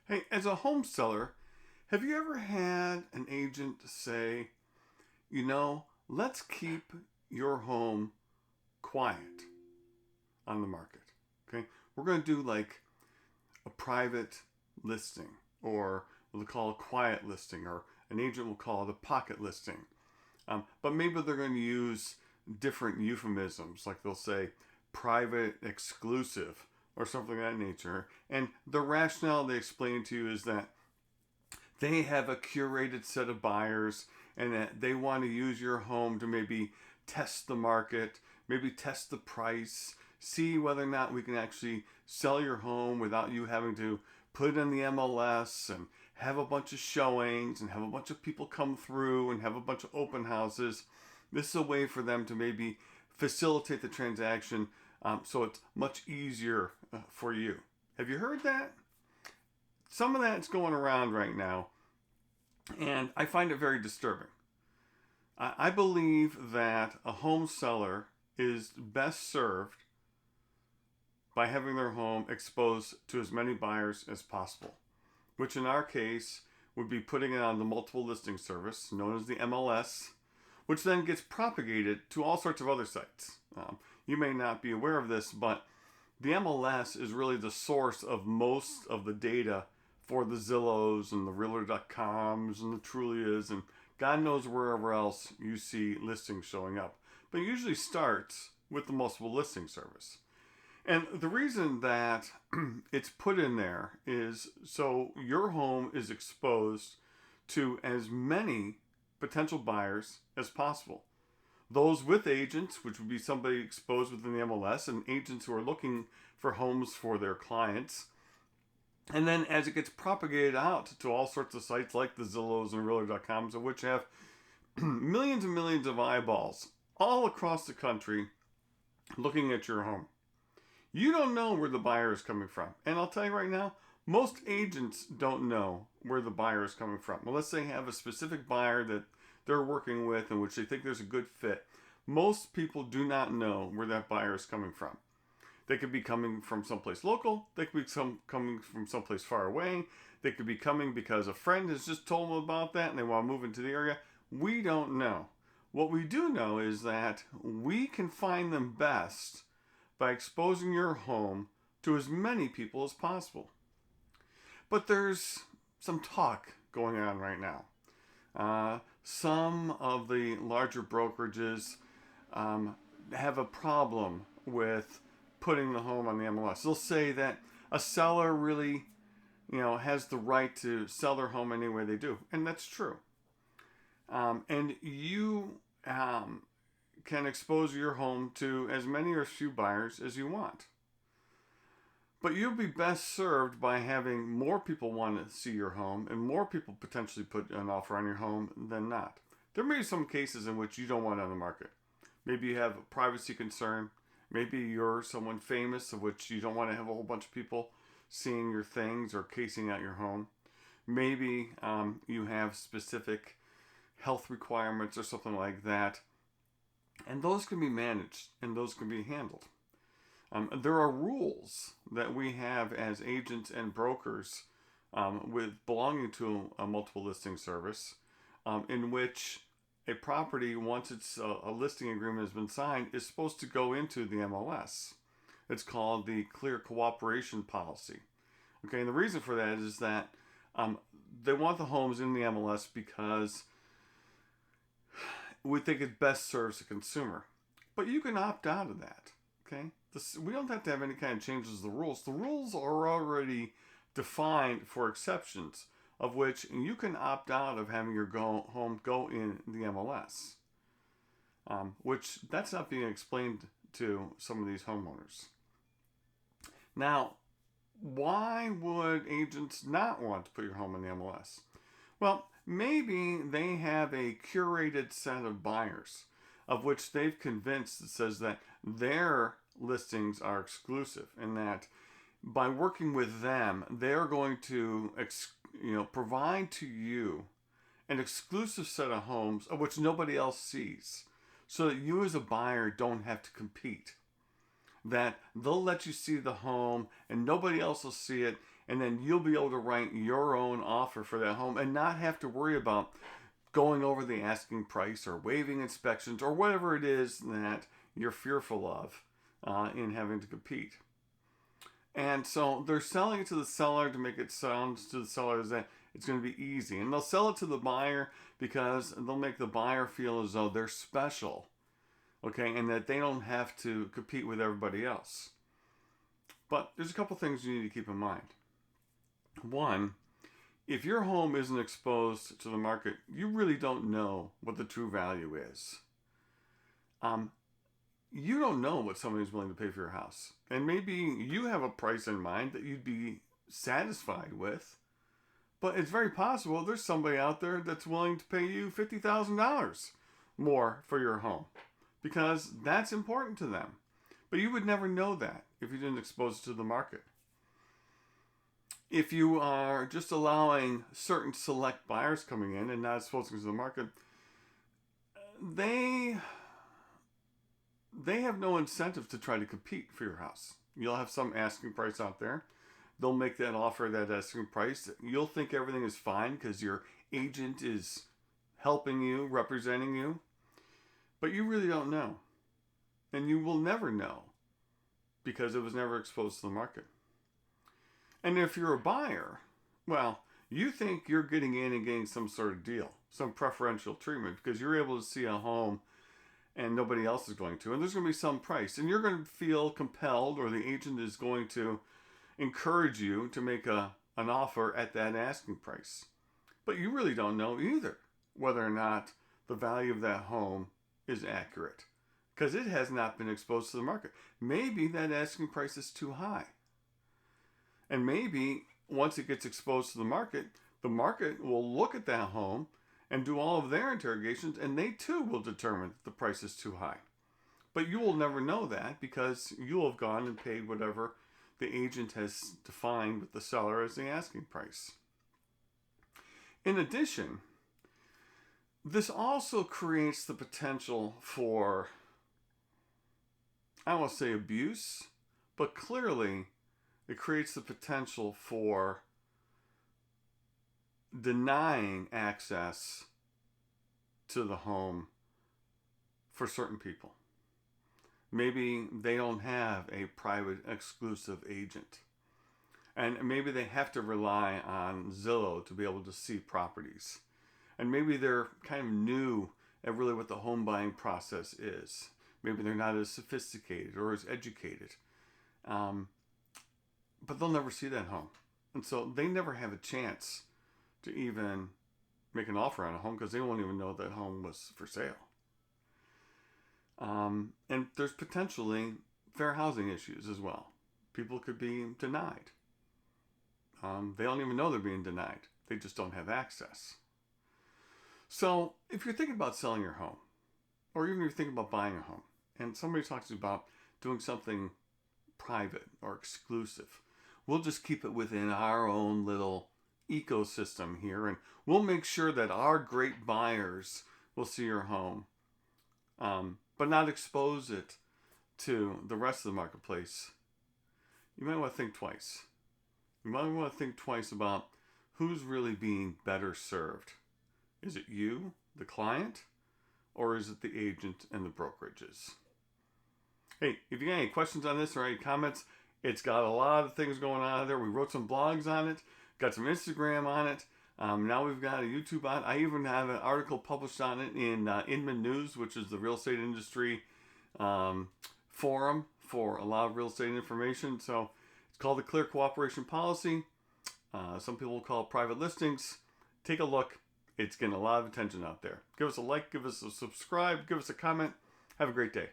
Hey, as a home seller, have you ever had an agent say, let's keep your home quiet on the market? Okay, we're going to do like a private listing, or we'll call it a quiet listing, or an agent will call it a pocket listing. But maybe they're going to use different euphemisms, like they'll say private exclusive or something of that nature. And the rationale they explain to you is that they have a curated set of buyers and that they want to use your home to maybe test the market, maybe test the price, see whether or not we can actually sell your home without you having to put it in the MLS and have a bunch of showings and have a bunch of people come through and have a bunch of open houses. This is a way for them to maybe facilitate the transaction, so it's much easier for you. Have you heard that? Some of that's going around right now, and I find it very disturbing. I believe that a home seller is best served by having their home exposed to as many buyers as possible, which in our case would be putting it on the multiple listing service known as the MLS, which then gets propagated to all sorts of other sites. You may not be aware of this, but the MLS is really the source of most of the data for the Zillows and the Realtor.coms and the Trulias and God knows wherever else you see listings showing up. But it usually starts with the multiple listing service. And the reason that it's put in there is so your home is exposed to as many potential buyers as possible. Those with agents, which would be somebody exposed within the MLS, and agents who are looking for homes for their clients. And then as it gets propagated out to all sorts of sites like the Zillows and Realtor.coms, of which have millions and millions of eyeballs all across the country looking at your home. You don't know where the buyer is coming from. And I'll tell you right now, most agents don't know where the buyer is coming from. Unless they have a specific buyer that they're working with in which they think there's a good fit. Most people do not know where that buyer is coming from. They could be coming from someplace local. They could be coming from someplace far away. They could be coming because a friend has just told them about that and they want to move into the area. We don't know. What we do know is that we can find them best by exposing your home to as many people as possible. But there's some talk going on right now. Some of the larger brokerages have a problem with putting the home on the MLS. They'll say that a seller really, has the right to sell their home any way they do, and that's true. And you can expose your home to as many or as few buyers as you want. But you'll be best served by having more people want to see your home and more people potentially put an offer on your home than not. There may be some cases in which you don't want it on the market. Maybe you have a privacy concern. Maybe you're someone famous of which you don't want to have a whole bunch of people seeing your things or casing out your home. Maybe you have specific health requirements or something like that. And those can be managed and those can be handled. There are rules that we have as agents and brokers with belonging to a multiple listing service in which a property, once it's a listing agreement has been signed, is supposed to go into the MLS. It's called the Clear Cooperation Policy. Okay, and the reason for that is that they want the homes in the MLS because we think it best serves the consumer. But you can opt out of that. Okay, we don't have to have any kind of changes to the rules. The rules are already defined for exceptions, of which you can opt out of having your home go in the MLS, which that's not being explained to some of these homeowners. Now, why would agents not want to put your home in the MLS? Well, maybe they have a curated set of buyers of which they've convinced that says that their listings are exclusive and that by working with them, they're going to provide to you an exclusive set of homes of which nobody else sees so that you as a buyer don't have to compete. That they'll let you see the home and nobody else will see it, And then you'll be able to write your own offer for that home and not have to worry about going over the asking price or waiving inspections or whatever it is that you're fearful of in having to compete. And so they're selling it to the seller to make it sound to the seller that it's going to be easy. And they'll sell it to the buyer because they'll make the buyer feel as though they're special, okay, and that they don't have to compete with everybody else. But there's a couple things you need to keep in mind. One, if your home isn't exposed to the market, you really don't know what the true value is. You don't know what somebody's willing to pay for your house. And maybe you have a price in mind that you'd be satisfied with, but it's very possible there's somebody out there that's willing to pay you $50,000 more for your home because that's important to them. But you would never know that if you didn't expose it to the market. If you are just allowing certain select buyers coming in and not exposing it to the market, they have no incentive to try to compete for your house. You'll have some asking price out there. They'll make that offer, that asking price. You'll think everything is fine because your agent is helping you, representing you. But you really don't know. And you will never know because it was never exposed to the market. And if you're a buyer, well, you think you're getting in and getting some sort of deal, some preferential treatment because you're able to see a home and nobody else is going to. And there's going to be some price. And you're going to feel compelled, or the agent is going to encourage you to make an offer at that asking price. But you really don't know either whether or not the value of that home is accurate because it has not been exposed to the market. Maybe that asking price is too high. And maybe once it gets exposed to the market will look at that home and do all of their interrogations, and they too will determine that the price is too high. But you will never know that because you'll have gone and paid whatever the agent has defined with the seller as the asking price. In addition, this also creates the potential for, I won't say abuse, but clearly it creates the potential for denying access to the home for certain people. Maybe they don't have a private exclusive agent. And maybe they have to rely on Zillow to be able to see properties. And maybe they're kind of new at really what the home buying process is. Maybe they're not as sophisticated or as educated. But they'll never see that home. And so they never have a chance to even make an offer on a home because they won't even know that home was for sale. And there's potentially fair housing issues as well. People could be denied. They don't even know they're being denied. They just don't have access. So if you're thinking about selling your home, or even if you're thinking about buying a home, and somebody talks about doing something private or exclusive, we'll just keep it within our own little ecosystem here, and we'll make sure that our great buyers will see your home, but not expose it to the rest of the marketplace. You might want to think twice. You might want to think twice about who's really being better served. Is it you, the client, or is it the agent and the brokerages? Hey, if you got any questions on this or any comments, it's got a lot of things going on there. We wrote some blogs on it, got some Instagram on it. Now we've got a YouTube on it. I even have an article published on it in Inman News, which is the real estate industry forum for a lot of real estate information. So it's called the Clear Cooperation Policy. Some people will call it private listings. Take a look. It's getting a lot of attention out there. Give us a like, give us a subscribe, give us a comment. Have a great day.